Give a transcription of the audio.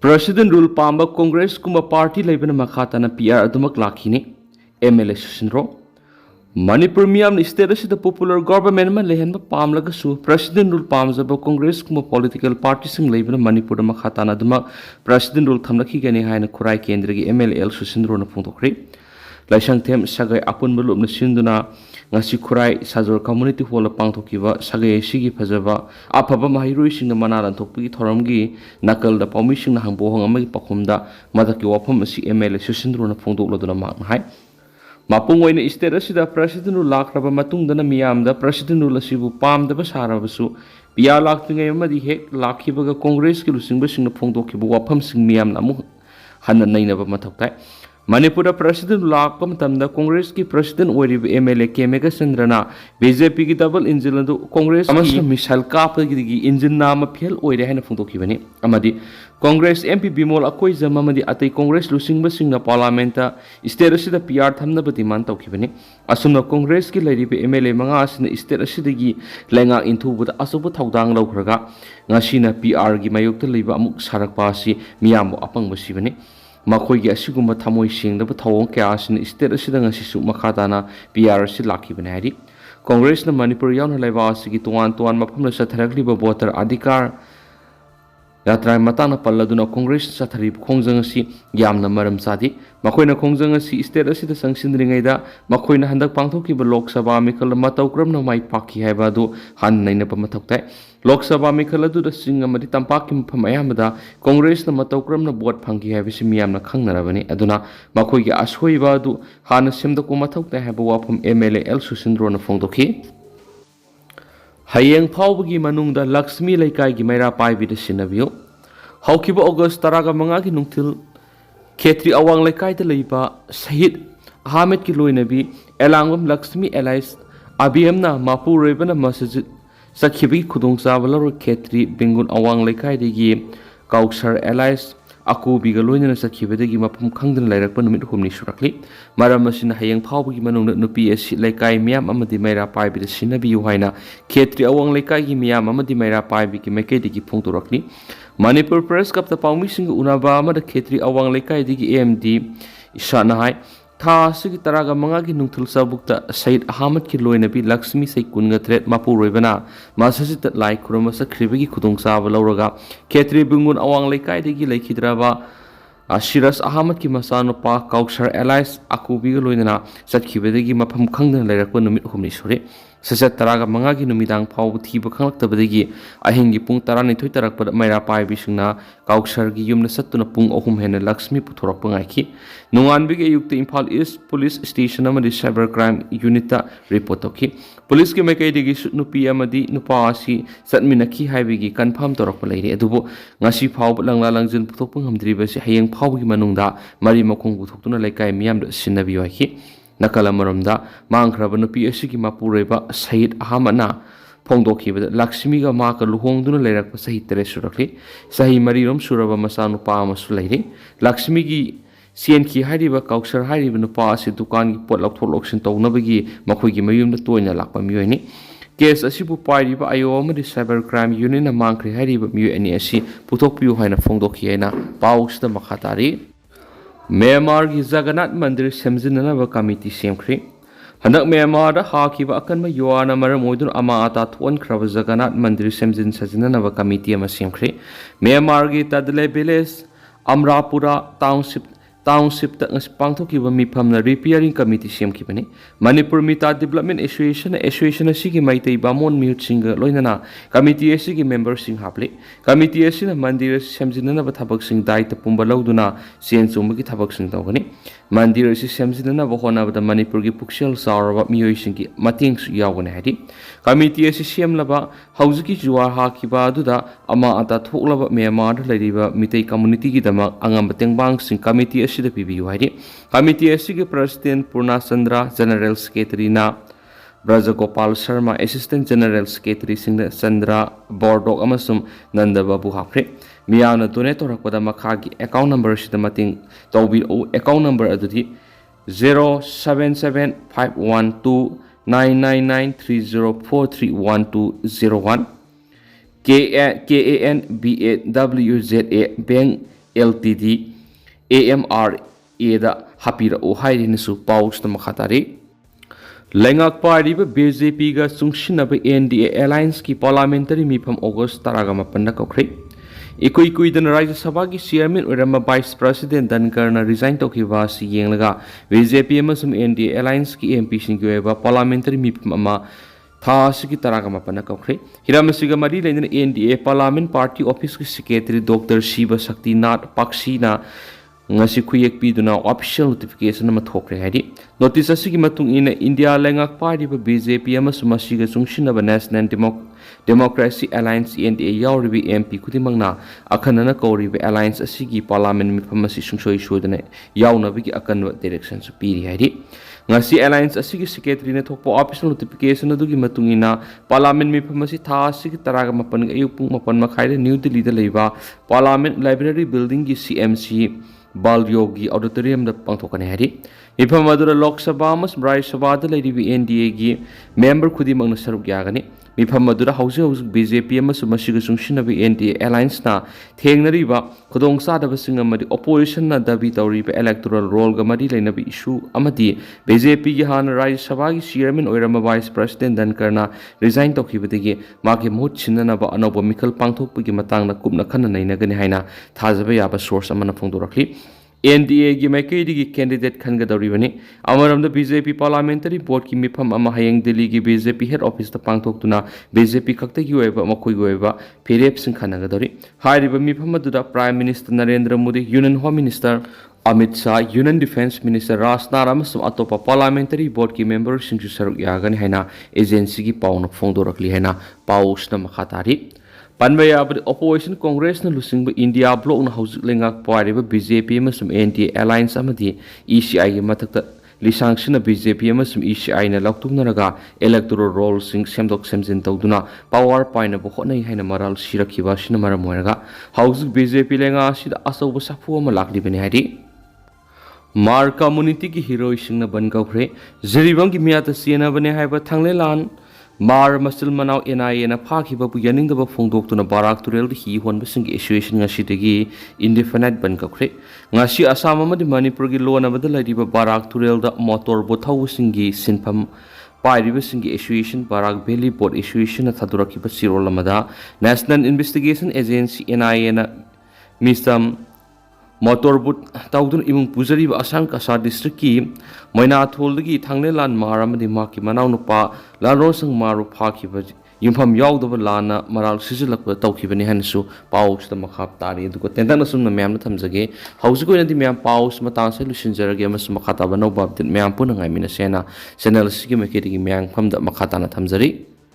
President rule pamba Congress kuma party laibana makata na PR adumak lakhini MLA Shinro Manipur miyam state asida popular government man lehenba pamlaga su President rule pamjaba Congress kuma political party sing laibana Manipur makata na adumak President rule thamlaki gani haina khurai kendra gi MLA Shinro na phungthokri Laisang them sagai apun belum na sinduna ngasi khurai sajor community hall pangthokiba sagai sigi phajaba aphaba mahiroi singna manaran thokpi thoramgi nakal da paumi singna hangbo hangami pakhumda madaki wafam asi MLA Shinro na phungdokloduna mak hai mapung oina state asida president ru lakraba matungdana miyamda president ru lasibu pamdaba sarabasu biya laktingai amadi hek lakhibaga congress ki lusingba singna phungdokhiba wafam sing miyamna amu hanna nainaba mathoktai Manipur President Lakpam Tamda Congress ki President Orib MLA Kemega Sandrana BJP ki double engine do Congress ki Michal Kap ki engine nama phel oire haina phungtoki bani amadi Congress MP Bimol akoi jama madi atai Congress lusing basing na parliamenta state asida PR thamna bati man tawki bani asumna Congress ki lairi be MLA manga asina state asidagi lenga inthu bud asubu thaudang laukhraga ngasina PR gi mayokta leiba amuk sarakpa si miyam apang basi bani Makoigi asigumba thamoi singdaba thawong kya asin state asida ngasisu makhatana PR si lakhi banari Congress na Manipur yauna laiba asigi tuan mafamna satharakliba voter adhikar yatrai matana palladuna Congress satharib khongjang asi yamna maram sadi makoina khongjang asi state asida sangsindringaida makoina handak pangthokiba Lok Sabha mikal matawkramna mai pakhi haiba du han naina pamathoktai Lok Sabha mikal adu da singa madi tampaki mpham ayamada Congress na matawkramna vote phangki haibisi miyamna khangnarabani aduna makoigi ashoiba du hana semdako mathoktai haiba wafam MLA Shinro na phongdokhi Hayeng phaobagi manungda Luxmi gi maira paibida sinabiyu haukiba August taraga mangagi nungthil khetri awang laikai da leiba Shahid Ahmed ki loinabi elangam Luxmi Allies ABM na Mapuroiba na masjid chatkhibagi khudongcha balaro khetri bengun awang laikai gi Kaosar Allies aku biga loina chatkhibadagi mapum khangdan lairakpa numit humni surakli maram asina Hayeng phaobagi manungna nupi asi laikai miyam amadi maira paibida sinabiyu haina khetri awang laikai gi miyam amadi maira paibigi maikaidagi phongtorakli Manipur Press Cup the Paumi Sing Unaba Amada Khetri Awang Lekai Digi AMD Ishanahai Tha Sigi Taraga Mangagi Nungthul Sabukta Said Ahmed ki loinabi Luxmi Sai Kunga Threat Mapuroiba na Masajit Lai Kurama Sakribagi Khudongcha Lauraga Khetri Bungun Awang Lekai Digi Laikhidraba Shiras Ahmed ki masano pa Kaosar Allies Akubi loinana Chatkhibagi mafam khangdan lairakpa numit humni sore Sasat taraga mangagi numidang phau thiba khanglaktabadagi ahingi pung 12 tarakpa maira paibi singna Kaosar gi yumna sattuna pung 3 hena Luxmi puthorakpa ngaiki nunganbigi ayukta Imphal East Police Station amadi Cyber Crime Unit ta report tokhi Police ki maikaidagi nupi amadi nupa asi satminaki haibigi confirm torakpa leire adubo ngasi phau langla langjin puthokpa ngamdriba si Hayeng phaugi manungda mari makhong puthoktuna laikai miyamda sinabiyu haiki Nakala maramda mangkraba nupi asigi Mapuroiba Shahid Ahmed na phongdokhibada Luxmi ga ma ka luhongduna leirakpa sahi 3 surakli sahi marirom suraba masanu pa amasu leire Luxmi gi CNK hariba Kaosar hariba nupa asi dukan gi pot laukthok loksin townabagi makhoigi mayumda toina lakpa miyoini case asibu pairiba ayo amadi cyber crime unit na mangkhri hariba miyo ani asi puthokpiu haina phongdokhiena pausda makhatari Myanmar gi Jagannath Mandir semjinanaba committee semkhri handak Myanmar da hakiba akanma yuana maram oidun ama ata thon khraba Jagannath Mandir semjin sajinanaba committee ama semkhri Myanmar gi Tadle village Amrapura township ta pangthokiba mifamna repairing committee semkhibani Manipur Mita Development Association asigi maitai bamon mihut singa loinana committee asigi member sing hapli committee asina mandir semjinanaba thabak sing daita pumba louduna sen chumgi thabak sing tawgani mandir asi semjinanaba honabada Manipur gi puksel saraba miyoi singi mating su yawgani hadi committee asi semlaba haujiki juwa hakiba aduda ama ata thoklaba Myanmar lariba mitai community gi dama angam tengbang sing committee asida pibiyu haidi committee asigi president Purna Chandra general secretary na Brajagopal Sharma assistant general secretary singda Chandra Bordok amasum Nanda Babu hapre miyana donate torakpada makhagi account number sida mating tawbi account number adudi 077512999304312001 KANBAWZA bank LTD AMRA da hapirao hairinasu pausna makhatari Lengak Pariba BJP ga sungshinaba NDA Alliance ki parliamentary mifam August taragama panna kokre Ikui dan Rajya Sabha ki chairman urama vice president dan karna resign tokiwa si yenglaga BJP amasum NDA Alliance ki MP singki oiba parliamentary mifam ama Thasi ki taragama panna kokre hiramasiga mari leina NDA parliament party office ki secretary Dr. Shiva Shakti Nath Pakshi na ngasi khuyek piduna official notification ama thokre haidi notice asigi matung ina India lengak party ba BJP ama sumasiga sungshinaba National Democracy Alliance NDA yauribi MP kudimangna akhanana kauribi alliance asigi parliament mifam asi sungsoi shodana yaunabigi akanwa direction su piri haidi ngasi alliance asigi secretary na thokpo official notification adugi matung ina parliament mifam asi tha asigi taraga mapan ayupung mapan makhaire New Delhi da leiba parliament library building gi CMC Balyogi auditorium da pangthokane hari mifam adura Lok Sabha mas Rajya Sabha da leiribi NDA gi member khudimangna saruk yagani mifam adura hause BJP amasum masiga sungshinaba NDA alliance na thengnariba khudongcha da basing amadi opposition na dabi tawriba electoral roll ga mari leinabi issue amadi BJP gi han Rajya Sabha gi chairman oirama vice president dan karna resign tokhibadagi magi mohut chinanaba anoba mikal pangthokpagi matangna kupna khana nainagani haina thajaba yaba source amana phongdorakli NDA gi maikaidigi candidate khangadawribani amaramda BJP parliamentary board ki mifam ama Hayeng Delhi gi BJP head office ta pangthoktuna BJP khaktagi oiba makhoi goiba phirep sing khanagadawri hairiba mifam aduda Prime Minister Narendra Modi Union Home Minister Amit Shah Union Defense Minister Rajnath amasum atopa parliamentary board ki member singju saruk yagani haina agency gi pauna phongdorakli haina pausna makhatari Panbaya opposition Congress na lusing India bloc na hausik lengak pariba BJP amasum NDA alliance amadi ECI gi mathakta lisangshina BJP amasum ECI na laktumnaraga electoral roll sing semdok semjin tawduna power paina bo khonai haina maral sirakhiba sina maram oiraga hausik BJP lenga sida asoba safu ama laklibani haidi Mar community ki hero sing na ban gaukhre zeribang gi miata siena bane haiba thangle lan Mar masil manau NIA na phakiba bu yaning da phongdok tuna barak turel hi hon basing association ngashi degi indefinite ban gaukhre ngashi Assam amadi Manipur gi lona badala diba barak turel da motor bo thau singi sinpham pairiba singi association barak valley board association na thaduraki ba sirol amada National Investigation Agency NIA na misam motor boat taudun imung pujari ba Assam Kasar district ki moina tholgi thangle lan maramadi ma ki manau no pa laro sang maru phaki ba yumpham yaudaba lana maral sisilak ba tawkhibani hansu paus ta makhap tari du ko tendana sum na myam na thamjage hausi ko nadi myam paus mata se lusinjarage mas makhata ba no babdin myam puna ngai mina sena channel sigi mekedi gi myang pham da makhata na thamjari